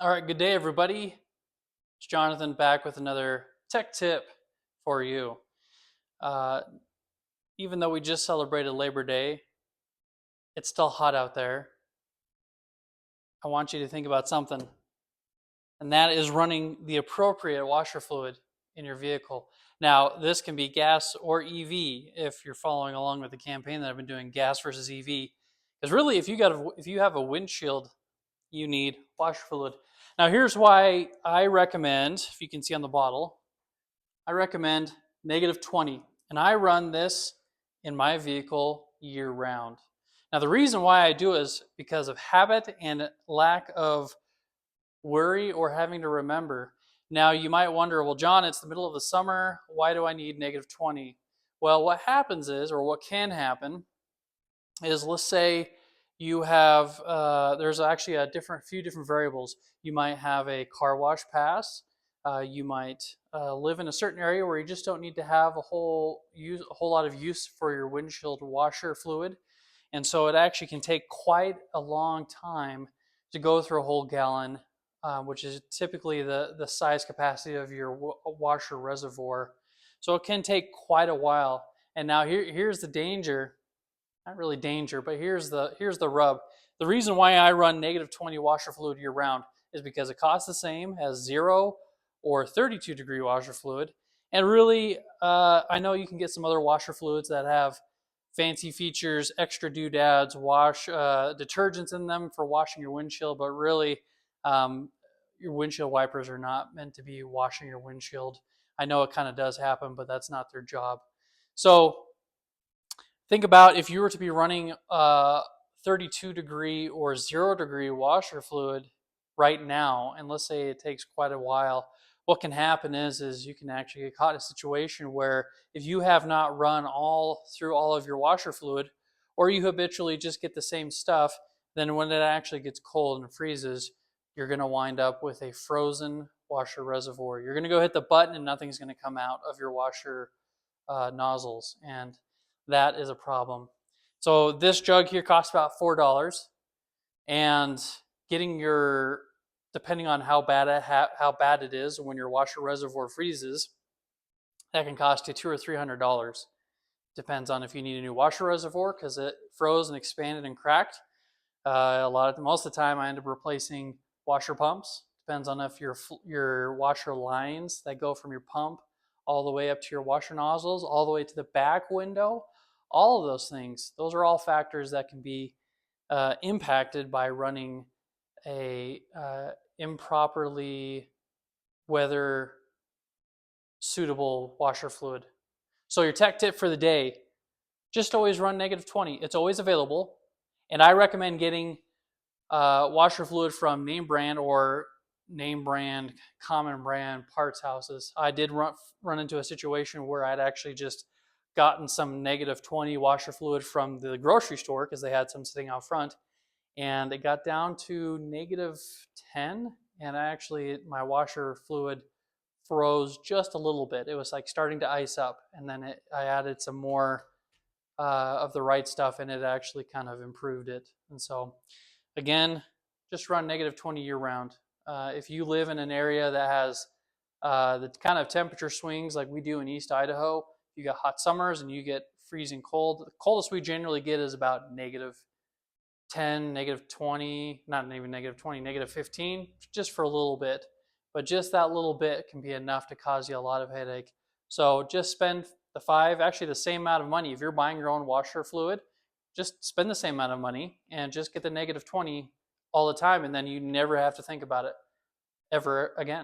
All right, good day, everybody. It's Jonathan back with another tech tip for you. Uh, Even though we just celebrated Labor Day, it's still hot out there. I want you to think about something, and that is running the appropriate washer fluid in your vehicle. Now, this can be gas or EV if you're following along with the campaign that I've been doing, gas versus EV. Because really, if you have a windshield, you need washer fluid. Now, here's why I recommend, if you can see on the bottle, I recommend -20, and I run this in my vehicle year round. Now, the reason why I do is because of habit and lack of worry or having to remember. Now, you might wonder, well, John, it's the middle of the summer. Why do I need -20? Well, what happens is, or what can happen, is let's say you have, there's actually few different variables. You might have a car wash pass. You might live in a certain area where you just don't need to have a whole lot of use for your windshield washer fluid, and so it actually can take quite a long time to go through a whole gallon, which is typically the size capacity of your washer reservoir. So it can take quite a while. And now here's the danger. Not really danger, but here's the rub. The reason why I run -20 washer fluid year round is because it costs the same as 0 or 32-degree washer fluid. And really, I know you can get some other washer fluids that have fancy features, extra doodads, wash detergents in them for washing your windshield, but really, your windshield wipers are not meant to be washing your windshield. I know it kind of does happen, but that's not their job. So think about if you were to be running 32-degree or 0-degree washer fluid right now, and let's say it takes quite a while, what can happen is you can actually get caught in a situation where if you have not run through all of your washer fluid, or you habitually just get the same stuff, then when it actually gets cold and freezes, you're going to wind up with a frozen washer reservoir. You're going to go hit the button and nothing's going to come out of your washer nozzles, and that is a problem. So this jug here costs about $4, and getting your, depending on how bad it is, when your washer reservoir freezes, that can cost you $200 or $300. Depends on if you need a new washer reservoir because it froze and expanded and cracked. Most of the time, I end up replacing washer pumps. Depends on if your washer lines that go from your pump all the way up to your washer nozzles, all the way to the back window. All of those things, those are all factors that can be impacted by running a improperly weather suitable washer fluid. So your tech tip for the day, just always run -20. It's always available. And I recommend getting washer fluid from name brand or name brand, common brand parts houses. I did run into a situation where I'd actually just gotten some -20 washer fluid from the grocery store because they had some sitting out front, and it got down to -10, and my washer fluid froze just a little bit. It was like starting to ice up, and then I added some more of the right stuff, and it actually kind of improved it. And so, again, just run -20 year round. If you live in an area that has the kind of temperature swings like we do in East Idaho, you got hot summers and you get freezing cold. The coldest we generally get is about -10, -20, not even -20, -15, just for a little bit. But just that little bit can be enough to cause you a lot of headache. So just spend actually the same amount of money. If you're buying your own washer fluid, just spend the same amount of money and just get the -20 all the time, and then you never have to think about it ever again.